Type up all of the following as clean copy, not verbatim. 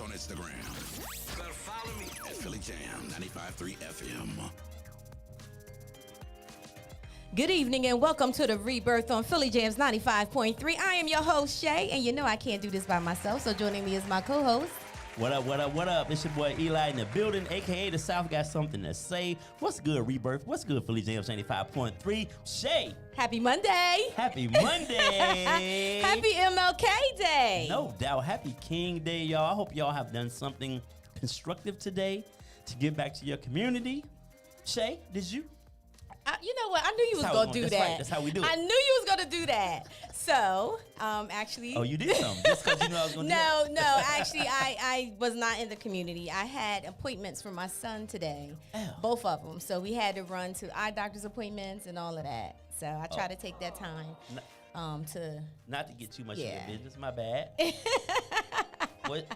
us on Instagram. Better follow me at Philly Jam 95.3 FM. Good evening and welcome to the Rebirth on Philly Jamz 95.3. I am your host, Shay, and you know I can't do this by myself, so joining me is my co-host. What up, what up, what up? It's your boy Eli in the building, a.k.a. The South Got Something to Say. What's good, Rebirth? What's good, Philly Jamz 95.3? Shay. Happy Monday. Happy Monday. Happy MLK Day. No doubt. Happy King Day, y'all. I hope y'all have done something constructive today to give back to your community. Shay, did you? You know what? I knew you was going to do that. Right. That's how we do it. I knew you was going to do that. So, actually. Oh, you did something just because you knew I was going to do that? No. Actually, I was not in the community. I had appointments for my son today, both of them. So, we had to run to eye doctor's appointments and all of that. So, I try to take that time to. Not to get too much of your business. My bad. What?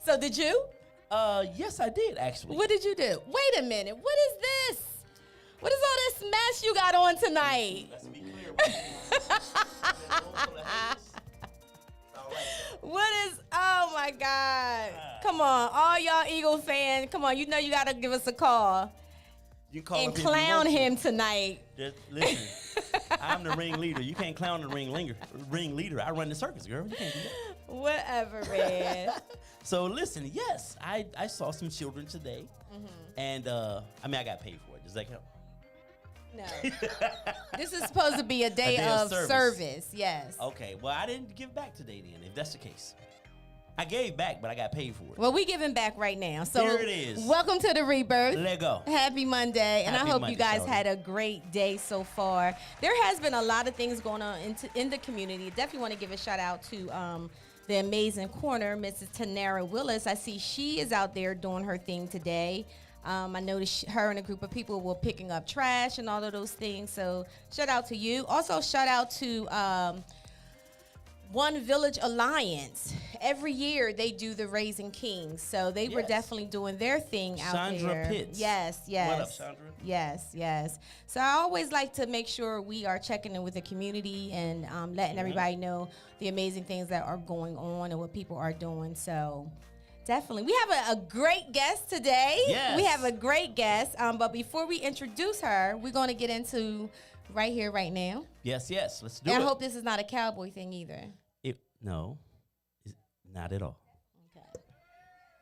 So, did you? Yes, I did, actually. What did you do? Wait a minute. What is this? What is all this mess you got on tonight? Let's be clear. What is, oh my God. Come on, all y'all Eagle fans, come on, you know you got to give us a call. You call and clown him tonight. Just listen, I'm the ringleader. You can't clown the ringleader. I run the circus, girl. You can't do that. Whatever, man. So listen, yes, I saw some children today. Mm-hmm. And I got paid for it. Does that count? No. This is supposed to be a day of service. Yes. Okay. Well, I didn't give back today then, if that's the case. I gave back, but I got paid for it. Well, we giving back right now. So here it is. Welcome to the Rebirth. Let go. Happy Monday. And I hope you guys Shorty. had a great day so far. There has been a lot of things going on in the community. Definitely want to give a shout out to the amazing corner, Mrs. Tanara Willis. I see she is out there doing her thing today. I noticed her and a group of people were picking up trash and all of those things. So shout out to you. Also shout out to One Village Alliance. Every year they do the Raising Kings. So they were definitely doing their thing out there. Sandra Pitts. Yes. What up, Sandra? Yes. So I always like to make sure we are checking in with the community and letting everybody know the amazing things that are going on and what people are doing. So definitely. We have a great guest today. Yes. We have a great guest. But before we introduce her, we're going to get into right here, right now. Yes. Let's do it. And I hope this is not a cowboy thing either. No, not at all. Okay.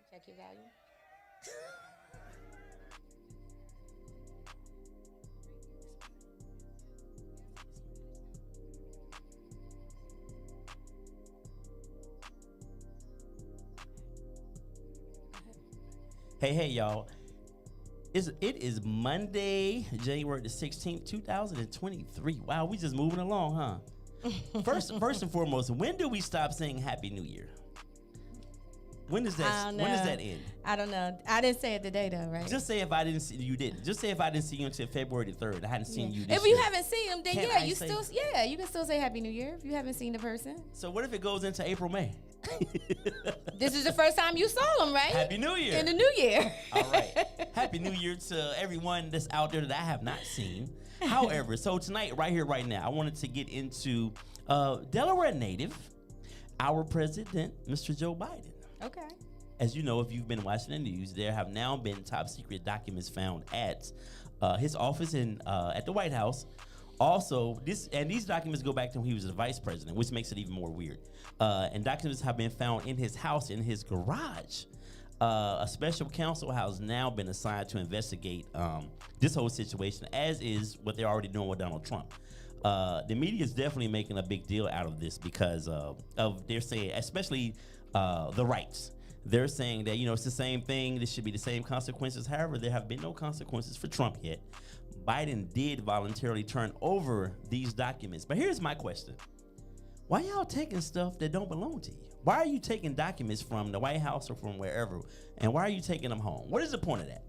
Check your volume. Hey, y'all. It is Monday, January the 16th, 2023. Wow, we just moving along, huh? First and foremost, when do we stop saying Happy New Year? When does that end? I don't know. I didn't say it today though, right? Just say if I didn't see you didn't. Just say if I didn't see you until February the 3rd. I hadn't seen you this If year. you haven't seen him, then you can still say Happy New Year if you haven't seen the person. So what if it goes into April, May? This is the first time you saw him, right? Happy New Year. In the new year. All right. Happy New Year to everyone that's out there that I have not seen. However, so tonight, right here, right now, I wanted to get into Delaware native, our president, Mr. Joe Biden. Okay. As you know, if you've been watching the news, there have now been top secret documents found at his office at the White House. Also, these documents go back to when he was the vice president, which makes it even more weird. And documents have been found in his house, in his garage. A special counsel has now been assigned to investigate this whole situation, as is what they're already doing with Donald Trump. The media is definitely making a big deal out of this because of they're saying, especially the rights. They're saying that, it's the same thing. This should be the same consequences. However, there have been no consequences for Trump yet. Biden did voluntarily turn over these documents. But here's my question. Why y'all taking stuff that don't belong to you? Why are you taking documents from the White House or from wherever? And why are you taking them home? What is the point of that?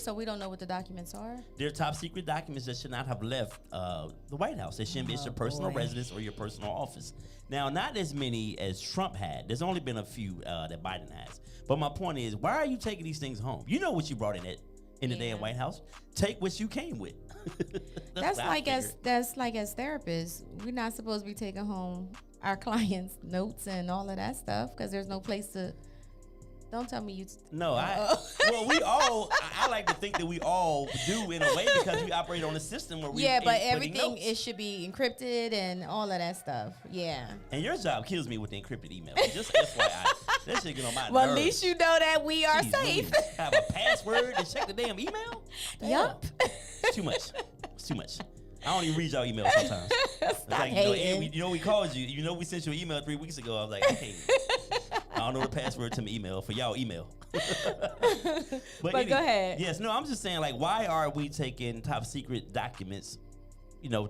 So we don't know what the documents are? They're top secret documents that should not have left the White House. They shouldn't be at your personal residence or your personal office. Now, not as many as Trump had. There's only been a few that Biden has. But my point is, why are you taking these things home? You know what you brought in the damn White House. Take what you came with. That's like as therapists, we're not supposed to be taking home our clients' notes and all of that stuff because there's no place to Don't tell me you. No, we all. I like to think that we all do in a way because we operate on a system where we. Yeah, but putting everything notes. it should be encrypted and all of that stuff. Yeah. And your job kills me with the encrypted email. Just FYI, that shit get on my Well, nerves. at least you know that we are Jeez, safe. Louise, have a password to check the damn email. Damn. Yup. It's too much. It's too much. I don't even read y'all emails sometimes. It's like, hating. we called you. You know, we sent you an email 3 weeks ago. I was like, hey, I don't know the password to my email for y'all email. But go ahead. Yes, no, I'm just saying, like, why are we taking top secret documents,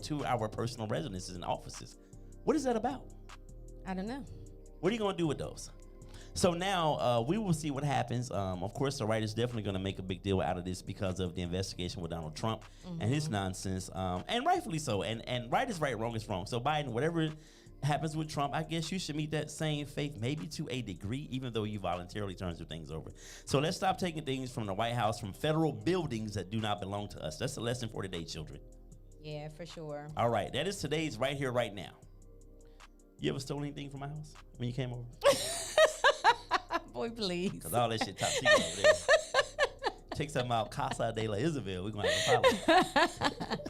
to our personal residences and offices? What is that about? I don't know. What are you going to do with those? So now we will see what happens. Of course, the right is definitely going to make a big deal out of this because of the investigation with Donald Trump and his nonsense, and rightfully so. And right is right, wrong is wrong. So Biden, whatever happens with Trump, I guess you should meet that same faith, maybe to a degree, even though you voluntarily turn some things over. So let's stop taking things from the White House, from federal buildings that do not belong to us. That's a lesson for today, children. Yeah, for sure. All right, that is today's right here, right now. You ever stole anything from my house when you came over? Boy, please. Because all that shit top secret over there. Take something out Casa de la Isabel. We're going to have a problem.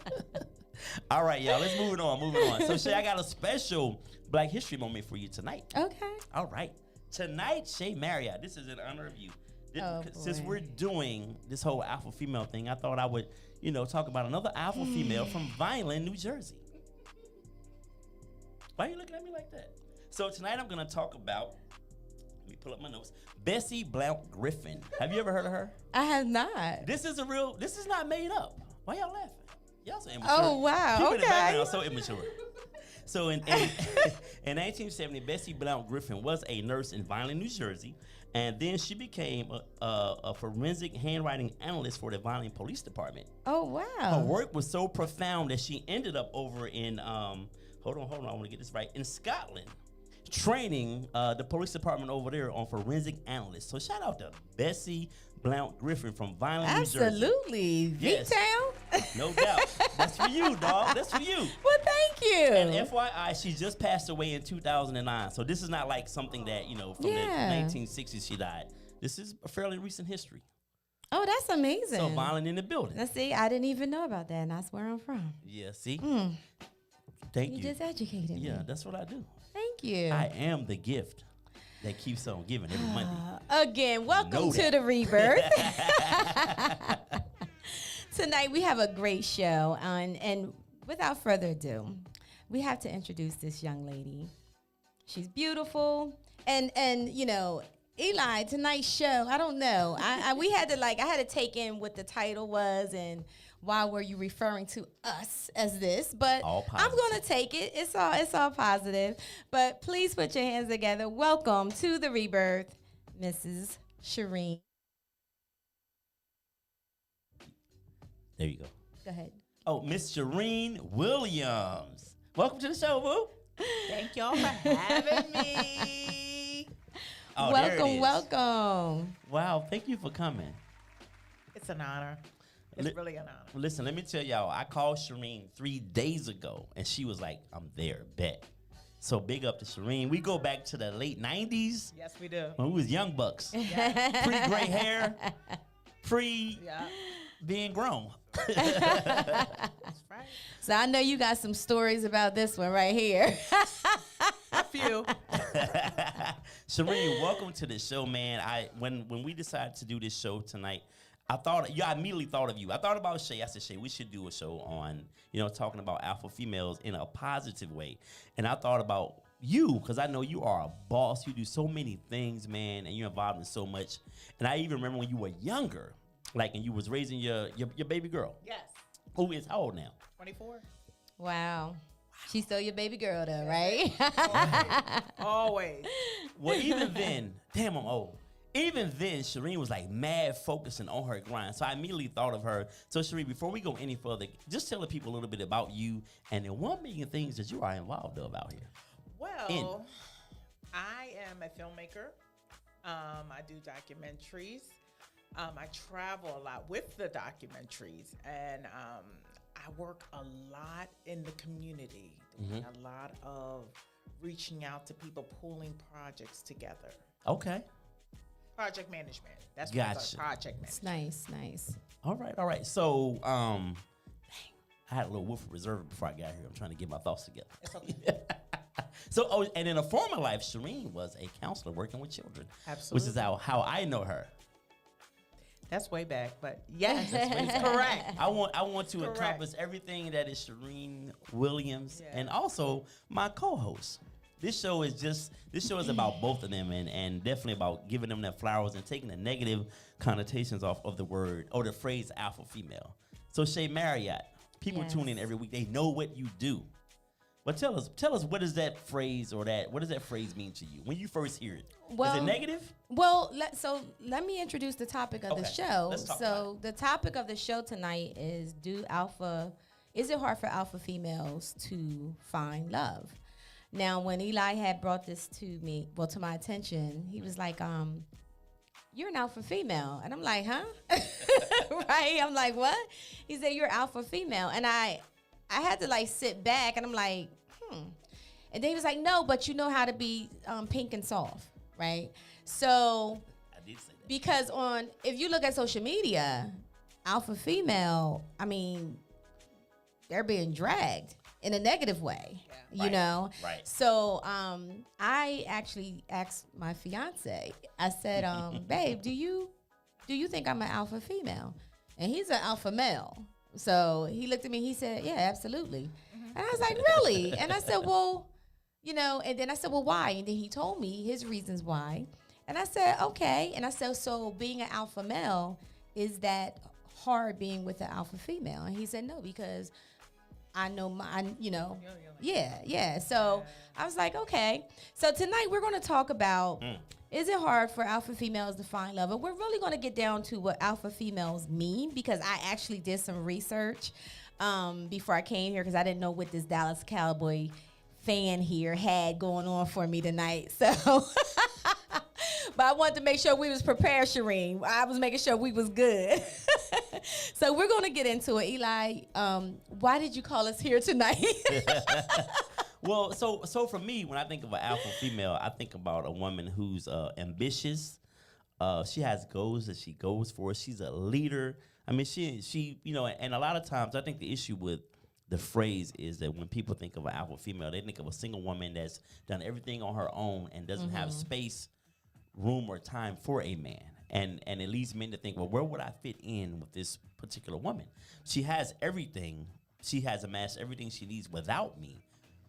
All right, y'all. Let's move it on. So, Shay, I got a special Black History moment for you tonight. Okay. All right. Tonight, Shay Marriott, this is in honor of you. Since we're doing this whole alpha female thing, I thought I would, talk about another alpha female from Vineland, New Jersey. Why are you looking at me like that? So tonight I'm going to talk about, let me pull up my notes, Bessie Blount Griffin. Have you ever heard of her? I have not. This is not made up. Why y'all laughing? Y'all so immature. Oh, wow. People in the background Okay. are so immature. So in 1970, Bessie Blount Griffin was a nurse in Vineland, New Jersey, and then she became a forensic handwriting analyst for the Vineland Police Department. Oh, wow. Her work was so profound that she ended up over in, hold on, I want to get this right, in Scotland, training the police department over there on forensic analysts. So shout out to Bessie Blount Griffin from Vineland, New Jersey. Absolutely. Yes. V-Town? No doubt. That's for you, dog. That's for you. Well, thank you. And FYI, she just passed away in 2009. So this is not like something that, from the 1960s she died. This is a fairly recent history. Oh, that's amazing. So Vineland in the building. Now, see, I didn't even know about that, and that's where I'm from. Yeah, see? Thank you. You just educated me. Yeah, that's what I do. Thank you. I am the gift that keeps on giving every Monday. Again, welcome Know to that. the Rebirth. Tonight we have a great show, and without further ado, we have to introduce this young lady. She's beautiful, and Eli, tonight's show, I don't know. I had to take in what the title was and why were you referring to us as this, but All I'm positive. going to take it. It's all positive. But please put your hands together. Welcome to the Rebirth, Mrs. Shereen. There you go. Go ahead. Oh, Miss Shereen Williams. Welcome to the show, boo. Thank y'all for having me. Oh, there it is. Welcome. Wow, thank you for coming. It's an honor. It's really an honor. Listen, let me tell y'all, I called Shereen 3 days ago, and she was like, I'm there, bet. So big up to Shereen. We go back to the late 90s Yes, we do. when we was young bucks. Yeah. Pre-gray hair, Yeah. being grown. That's right. So I know you got some stories about this one right here. A few. Shereen, welcome to the show, man. When we decided to do this show tonight, I immediately thought of you. I thought about Shay. I said, Shay, we should do a show on, talking about alpha females in a positive way. And I thought about you because I know you are a boss. You do so many things, man, and you're involved in so much. And I even remember when you were younger, and you was raising your baby girl, Yes. who is how old now? 24. Wow. She's still your baby girl though, right? Always. Well, even then, damn, I'm old. Even then, Shereen was like mad focusing on her grind. So I immediately thought of her. So Shereen, before we go any further, just tell the people a little bit about you and the 1 million things that you are involved of out here. Well, I am a filmmaker. I do documentaries. I travel a lot with the documentaries, and I work a lot in the community, doing a lot of reaching out to people, pulling projects together. Okay. Project management. That's what Gotcha. it's project It's management. nice. All right. So, dang, I had a little wolf reserve before I got here. I'm trying to get my thoughts together. It's okay. So, and in a former life, Shereen was a counselor working with children. Absolutely. Which is how I know her. That's way back, but yes, That's what it's correct. I want to Correct. encompass everything that is Shereen Williams Yeah. and also my co-host. This show is about both of them and definitely about giving them their flowers and taking the negative connotations off of the word or the phrase alpha female. So Shay Marriott, people Yes. tune in every week. They know what you do. But tell us what does that phrase what does that phrase mean to you when you first hear it? Well, is it negative? Well, let me introduce the topic of the Okay, show. let's talk So the topic of the show tonight is is it hard for alpha females to find love? Now, when Eli had brought this to my attention, he was like, you're an alpha female. And I'm like, huh? Right? I'm like, what? He said, you're alpha female. And I had to like sit back and I'm like, And then he was like, no, but you know how to be pink and soft, right? So I did say that. because if you look at social media, alpha female, I mean, they're being dragged in a negative way, you Right, know? right. So I actually asked my fiance, I said, babe, do you think I'm an alpha female? And he's an alpha male. So he looked at me, he said, yeah, absolutely. And I was like, really? And I said, well, and then I said, well, why? And then he told me his reasons why. And I said, okay. And I said, so being an alpha male, is that hard being with an alpha female? And he said, no, because I know yeah. So I was like, okay. So tonight we're going to talk about, is it hard for alpha females to find love? And we're really going to get down to what alpha females mean, because I actually did some research before I came here, because I didn't know what this Dallas Cowboy fan here had going on for me tonight. So, but I wanted to make sure we was prepared, Shereen. I was making sure we was good. So we're going to get into it. Eli, why did you call us here tonight? Well, so for me, when I think of an alpha female, I think about a woman who's ambitious. She has goals that she goes for. She's a leader. I mean, she and a lot of times I think the issue with the phrase is that when people think of an alpha female, they think of a single woman that's done everything on her own and doesn't have space, room, or time for a man. And it leads men to think, well, where would I fit in with this particular woman? She has everything. She has amassed everything she needs without me.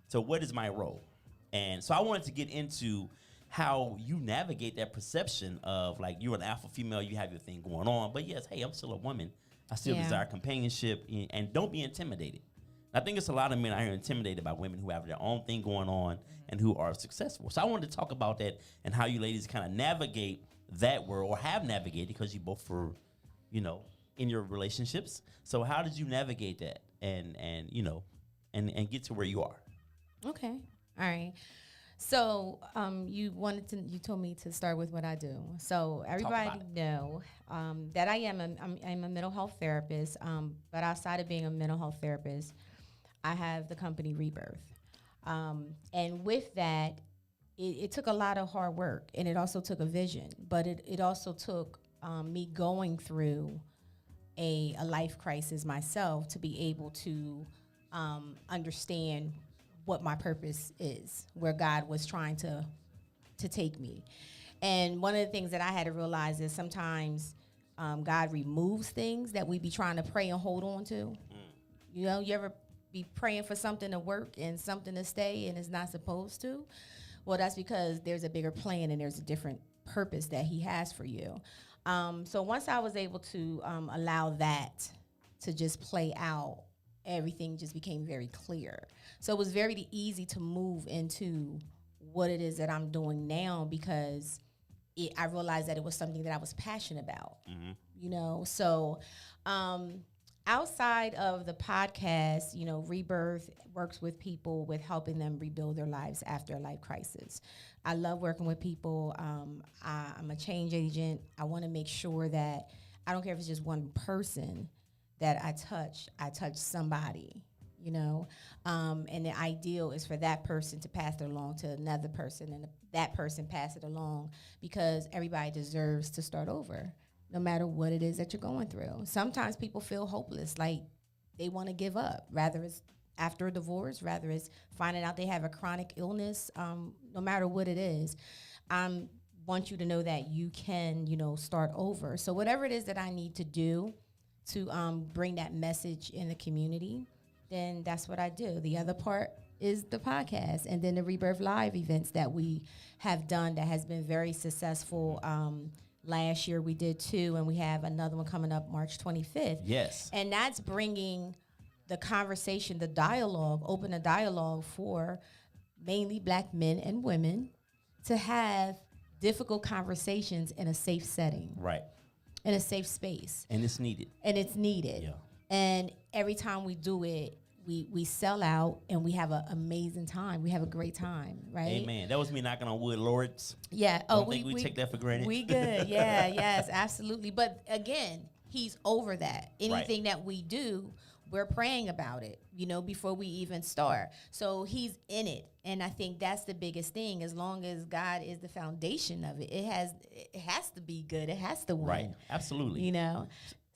So what is my role? And so I wanted to get into how you navigate that perception of like you're an alpha female, you have your thing going on, but yes, hey, I'm still a woman. I still desire companionship, and don't be intimidated. I think it's a lot of men out here intimidated by women who have their own thing going on and who are successful. So I wanted to talk about that and how you ladies kind of navigate that world, or have navigated, because you both were, in your relationships. So how did you navigate that and get to where you are? Okay. All right. So you told me to start with what I do. So everybody know that I'm a mental health therapist. But outside of being a mental health therapist, I have the company Rebirth. And with that, it took a lot of hard work, and it also took a vision, but it also took me going through a life crisis myself to be able to understand what my purpose is, where God was trying to take me. And one of the things that I had to realize is sometimes God removes things that we be trying to pray and hold on to. You ever be praying for something to work and something to stay and it's not supposed to? Well, that's because there's a bigger plan and there's a different purpose that he has for you. So once I was able to allow that to just play out, everything just became very clear. So it was very easy to move into what it is that I'm doing now, because I realized that it was something that I was passionate about, So outside of the podcast, Rebirth works with people with helping them rebuild their lives after a life crisis. I love working with people. I'm a change agent. I want to make sure that I don't care if it's just one person that I touch somebody, you know, and the ideal is for that person to pass it along to another person, and that person pass it along, because everybody deserves to start over, no matter what it is that you're going through. Sometimes people feel hopeless, like they want to give up, rather it's after a divorce, rather it's finding out they have a chronic illness, no matter what it is. I want you to know that you can, you know, start over. So whatever it is that I need to do to bring that message in the community, then that's what I do. The other part is the podcast, and then the Rebirth Live events that we have done that has been very successful. Last year we did 2, and we have another one coming up March 25th. Yes. And that's bringing the conversation, the dialogue, open a dialogue for mainly Black men and women to have difficult conversations in a safe setting. Right. In a safe space. And it's needed. And it's needed. Yeah. And every time we do it, we sell out, and we have an amazing time. We have a great time, right? Amen. That was me knocking on wood, Lords. Yeah. Don't think we take that for granted. We good. Yeah. Yes. Absolutely. But again, he's over that. Anything that we do, we're praying about it, you know, before we even start. So he's in it. And I think that's the biggest thing. As long as God is the foundation of it, it has to be good. It has to win. Right. Absolutely. You know?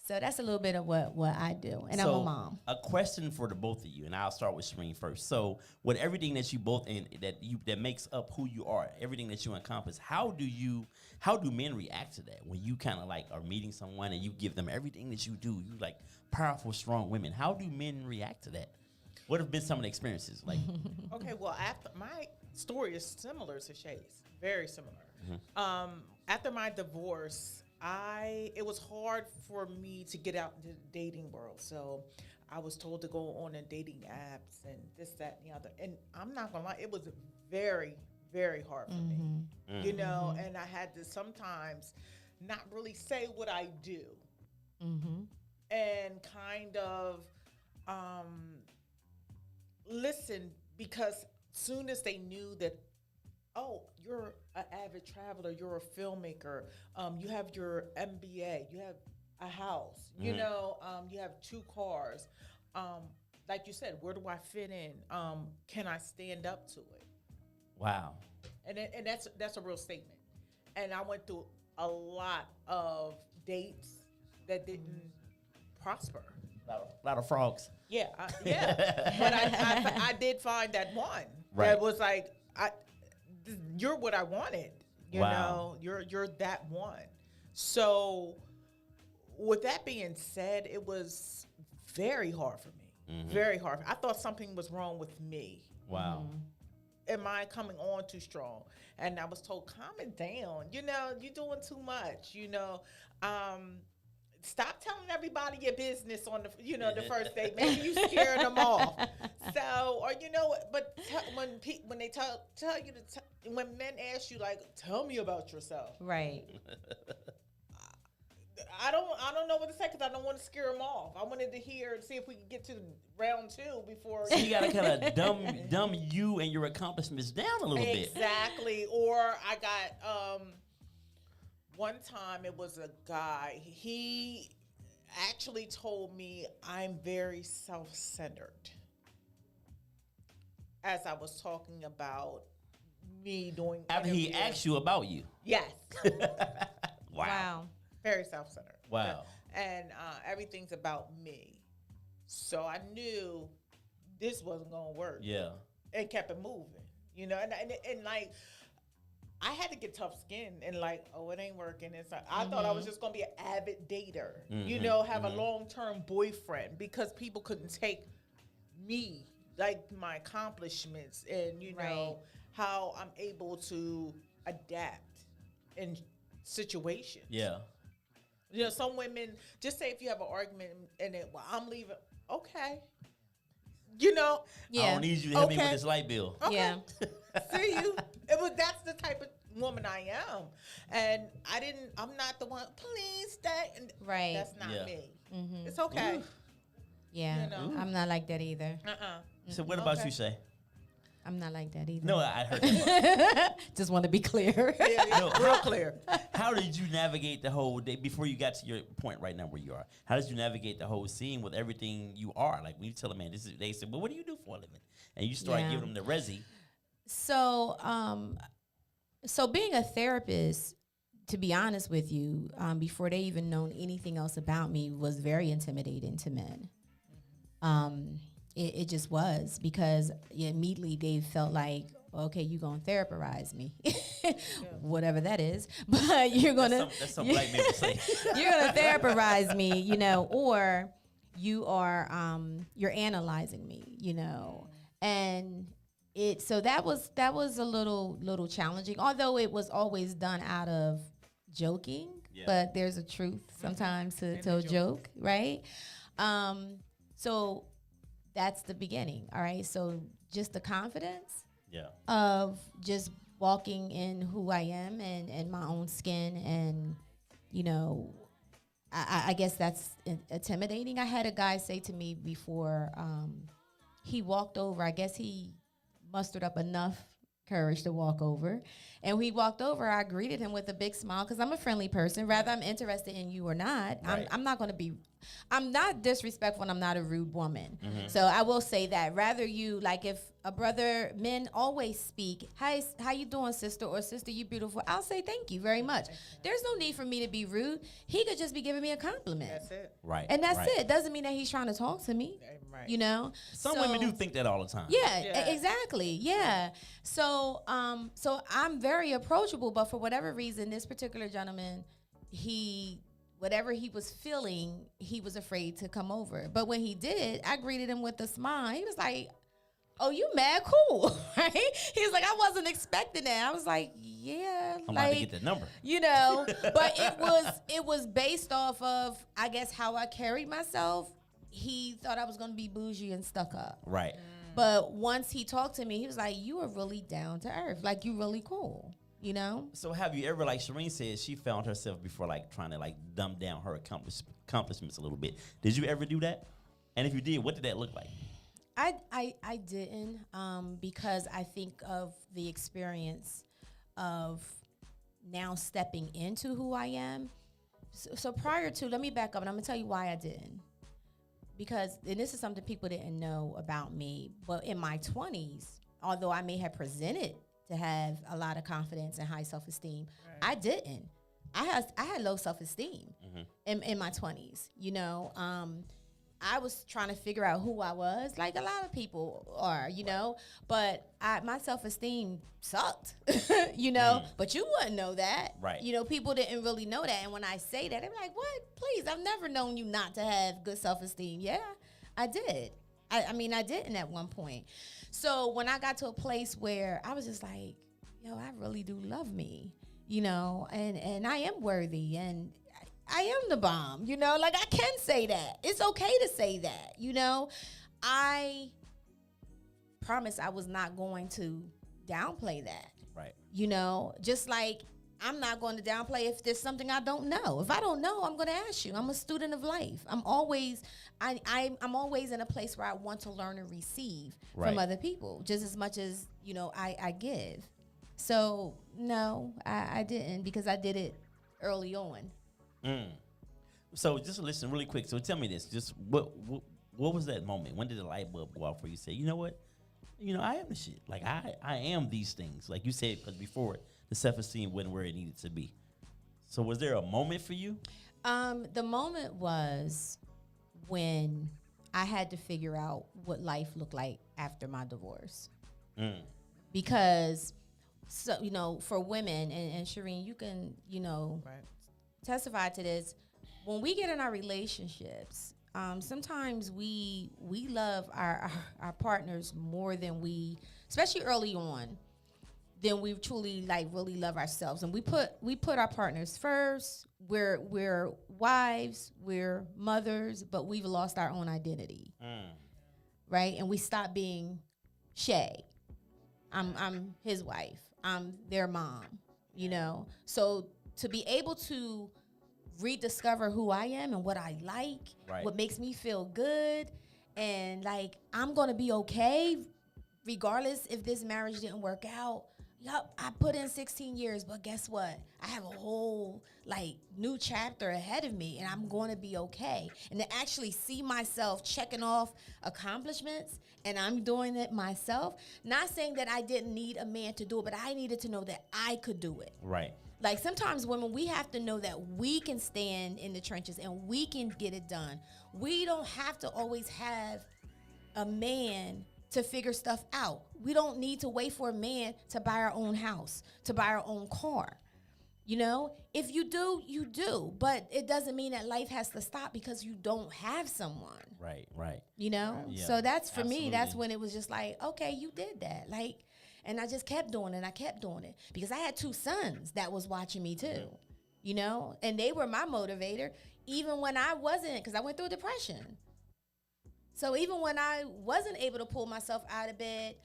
So that's a little bit of what I do. And so, I'm a mom. A question for the both of you, and I'll start with Shereen first. So with everything that you both that makes up who you are, everything that you encompass, how do men react to that when you kind of like are meeting someone and you give them everything that you do? You like powerful, strong women. How do men react to that? What have been some of the experiences like? Okay, well, after my story is similar to Shay's, very similar. After my divorce, it was hard for me to get out into the dating world. So I was told to go on and dating apps and this, that, and the other. And I'm not gonna lie, it was very, very hard for me, you know. And I had to sometimes not really say what I do, and kind of listen, because soon as they knew that, oh, you're an avid traveler, you're a filmmaker, you have your MBA, you have a house, you know, you have 2 cars. Like you said, where do I fit in? Can I stand up to it? Wow. And that's a real statement. And I went through a lot of dates that didn't prosper. A lot of frogs. Yeah, but I did find that one Right. that was like, you're what I wanted. You Wow. know, you're that one. So with that being said, it was very hard for me. Very hard. I thought something was wrong with me. Wow. Am I coming on too strong? And I was told, calm it down. You know, you're doing too much. You know, stop telling everybody your business on the first date. Maybe you scaring them off. So, or you know, but when they tell you when men ask you like, tell me about yourself. Right. I don't know what to say because I don't want to scare them off. I wanted to see if we could get to round 2 before. So you gotta kind of dumb you and your accomplishments down a little bit. Exactly. Or I got one time it was a guy. He actually told me I'm very self-centered. As I was talking about me doing. After he asked you about you. Yes. Wow. Very self-centered. Wow. And everything's about me. So I knew this wasn't going to work. Yeah. And kept it moving. You know, and like, I had to get tough skin and like, oh, it ain't working. It's like, I thought I was just going to be an avid dater, you know, have a long-term boyfriend, because people couldn't take me, like my accomplishments and, you know, how I'm able to adapt in situations. Yeah. You know, some women, just say if you have an argument and I'm leaving, okay. You know? Yeah. I don't need you to help me with this light bill. Okay. Yeah. See you. That's the type of woman I am. And I'm not the one, please stay. And Right. That's not Yeah. me. It's okay. Yeah. You know. I'm not like that either. So what about you, Shay? I'm not like that either. No, I heard that. Just want to be clear. No, Real clear. How did you navigate the whole day before you got to your point right now where you are? How did you navigate the whole scene with everything you are? Like when you tell a man, this is, they say, well, what do you do for a living? And you start giving them the resi. So, so being a therapist, to be honest with you, before they even known anything else about me, was very intimidating to men. It just was, because immediately they felt like, okay, you're going to therapize me, whatever that is, but you're going to, that's some black people say. you're going to therapize me, you know, or you are, you're analyzing me, you know, and so that was a little challenging, although it was always done out of joking, but there's a truth sometimes to a joke, right? So that's the beginning. All right. So just the confidence of just walking in who I am and my own skin. And, you know, I guess that's intimidating. I had a guy say to me before he walked over, I guess he mustered up enough courage to walk over. And when he walked over, I greeted him with a big smile, because I'm a friendly person. Rather I'm interested in you or not, right. I'm not going to be, I'm not disrespectful and I'm not a rude woman. Mm-hmm. So I will say that. Rather you, like if a brother, men always speak, hi, how you doing, sister, or sister, you beautiful. I'll say thank you very much. There's no need for me to be rude. He could just be giving me a compliment. That's it. Right. And that's it. Doesn't mean that he's trying to talk to me. Right. You know? Some women do think that all the time. Yeah. Exactly. Yeah. So so I'm very approachable, but for whatever reason, this particular gentleman, whatever he was feeling, he was afraid to come over. But when he did, I greeted him with a smile. He was like, oh, you mad cool, right? He was like, I wasn't expecting that. I was like, yeah. I'm about to get that number. You know, but it was based off of, I guess, how I carried myself. He thought I was going to be bougie and stuck up. Right. But once he talked to me, he was like, you are really down to earth. Like, you really cool. You know? So have you ever, like Shereen said, she found herself before, like, trying to, like, dumb down her accomplishments a little bit. Did you ever do that? And if you did, what did that look like? I didn't, because I think of the experience of now stepping into who I am. So prior to, let me back up, and I'm going to tell you why I didn't. Because, and this is something people didn't know about me, but in my 20s, although I may have presented to have a lot of confidence and high self-esteem, I didn't. I had low self-esteem in my 20s. You know, I was trying to figure out who I was, like a lot of people are, you know, but my self-esteem sucked, you know, but you wouldn't know that. Right. You know, people didn't really know that. And when I say that, they're like, what? Please, I've never known you not to have good self-esteem. Yeah, I did. I mean, I didn't at one point. So when I got to a place where I was just like, yo, I really do love me, you know, and I am worthy, and I am the bomb, you know, like I can say that. It's okay to say that, you know. I promise I was not going to downplay that. Right. You know, just like I'm not going to downplay if there's something I don't know. If I don't know, I'm going to ask you. I'm a student of life. I'm always in a place where I want to learn and receive from other people just as much as, you know, I give. So no, I didn't, because I did it early on. So just listen really quick. So tell me this, just what was that moment? When did the light bulb go off where you say, you know what? You know, I am the shit. Like I am these things. Like you said, because before the self-esteem wasn't where it needed to be. So was there a moment for you? The moment was when I had to figure out what life looked like after my divorce. Because, so, you know, for women, and Shereen, you can, you know, testify to this. When we get in our relationships, sometimes we love our partners more than we, especially early on, than we truly like really love ourselves. And we put our partners first. We're wives, we're mothers, but we've lost our own identity, right? And we stop being Shay. I'm his wife. I'm their mom. You know, so to be able to rediscover who I am and what I like, what makes me feel good, and like I'm gonna be okay regardless if this marriage didn't work out, yup, I put in 16 years, but guess what? I have a whole like new chapter ahead of me, and I'm going to be okay. And to actually see myself checking off accomplishments, and I'm doing it myself. Not saying that I didn't need a man to do it, but I needed to know that I could do it. Right. Like sometimes women, we have to know that we can stand in the trenches and we can get it done. We don't have to always have a man to figure stuff out. We don't need to wait for a man to buy our own house, to buy our own car. You know, if you do, you do. But it doesn't mean that life has to stop because you don't have someone. Right. You know? Yeah, So that's for me, that's absolutely. when it was just like, okay, you did that. Like, and I just kept doing it. I kept doing it because I had 2 sons that was watching me too, you know, and they were my motivator even when I wasn't, because I went through a depression. So even when I wasn't able to pull myself out of bed,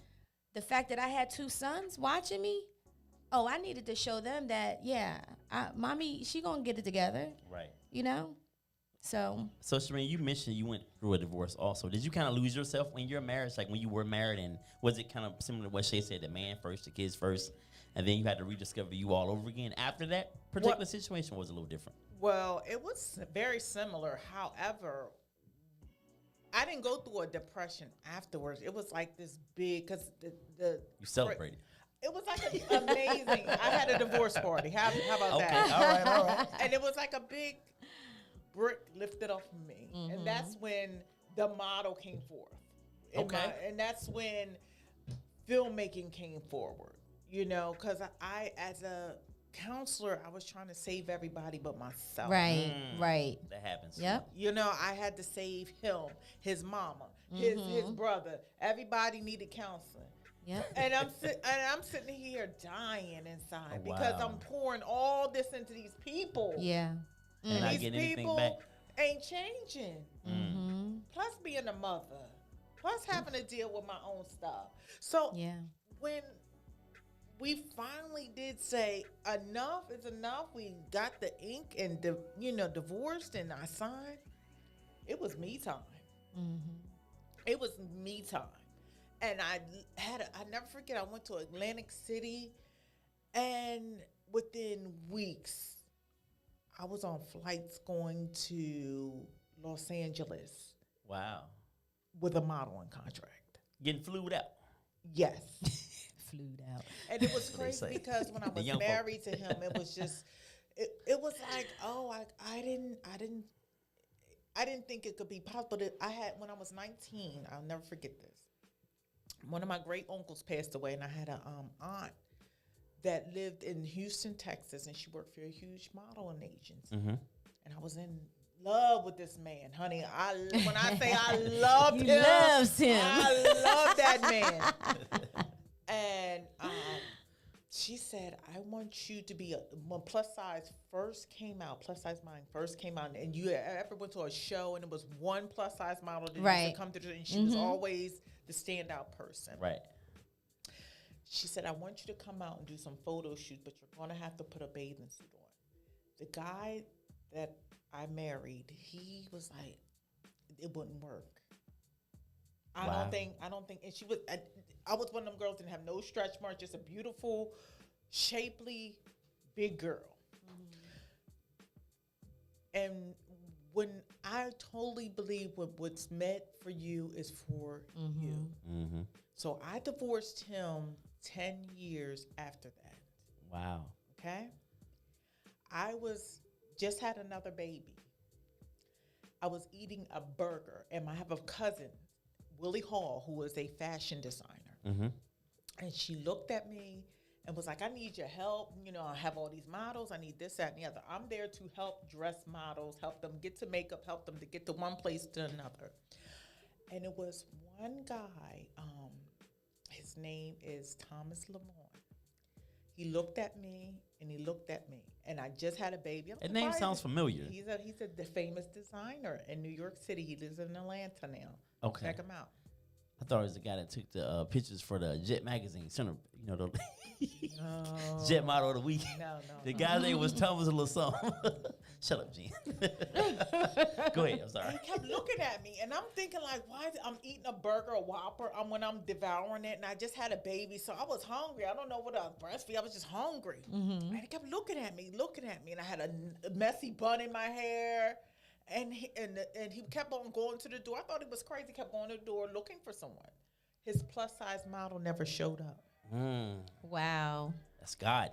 the fact that I had 2 sons watching me, I needed to show them that, mommy, she gonna get it together, Right. you know? So Shereen, you mentioned you went through a divorce also. Did you kind of lose yourself in your marriage, like when you were married, and was it kind of similar to what Shay said, the man first, the kids first, and then you had to rediscover you all over again after that particular situation was a little different? Well, it was very similar. However, I didn't go through a depression afterwards. It was like this big, because the You celebrated. It was like amazing. I had a divorce party. How about Okay, that? all right. And it was like a big brick lifted off of me. And that's when the model came forth. And that's when filmmaking came forward, you know, because I, as a counselor, I was trying to save everybody but myself. right. That happens. Yep. You know, I had to save him, his mama, his brother. Everybody needed counseling. Yep. And I'm sitting here dying inside because wow. I'm pouring all this into these people. Yeah. And not These getting anything people back. ain't changing. Plus being a mother. Plus having to deal with my own stuff. So Yeah. when we finally did say enough is enough, we got the ink and divorced, and I signed. It was me time. It was me time, and I never forget. I went to Atlantic City, and within weeks, I was on flights going to Los Angeles Wow. with a modeling contract. Getting flued out. Yes. Flued out. And it was That's what they crazy say. because when I The was young folk. married to him, it was just, it was like, I didn't think it could be possible. When I was 19, I'll never forget this. One of my great uncles passed away, and I had an aunt that lived in Houston, Texas, and she worked for a huge modeling agency. And I was in love with this man, honey. When I say I loved him, loves him. I love that man. And she said, I want you to be when plus size mind first came out, and you ever went to a show and it was one plus size model that used Right. to come to and she was always the standout person. Right. She said, I want you to come out and do some photo shoots, but you're going to have to put a bathing suit on. The guy that I married, he was like, it wouldn't work. I Wow. don't think, and she was, I was one of them girls that didn't have no stretch marks, just a beautiful, shapely, big girl. And when I totally believe what's meant for you is for you. So I divorced him 10 years after that. Wow. Okay? I just had another baby. I was eating a burger, and I have a cousin, Willie Hall, who is a fashion designer. And she looked at me and was like, I need your help. You know, I have all these models. I need this, that, and the other. I'm there to help dress models, help them get to makeup, help them to get to one place to another. And it was one guy, his name is Thomas Lamont. He looked at me, and he looked at me. And I just had a baby. That name sounds familiar. He's a famous designer in New York City. He lives in Atlanta now. Okay. Check him out. I thought it was the guy that took the pictures for the Jet magazine. Center, the No. Jet model of the week. No. The guy's name was Thomas Lasson. Shut up, Gene. Go ahead. I'm sorry. He kept looking at me, and I'm thinking like, why is I'm eating a burger, a Whopper, when I'm devouring it, and I just had a baby, so I was hungry. I don't know what I was breastfeeding. I was just hungry, and he kept looking at me, and I had a messy bun in my hair, and he kept on going to the door. I thought he was crazy. He kept going to the door looking for someone. His plus size model never showed up. Wow. That's God.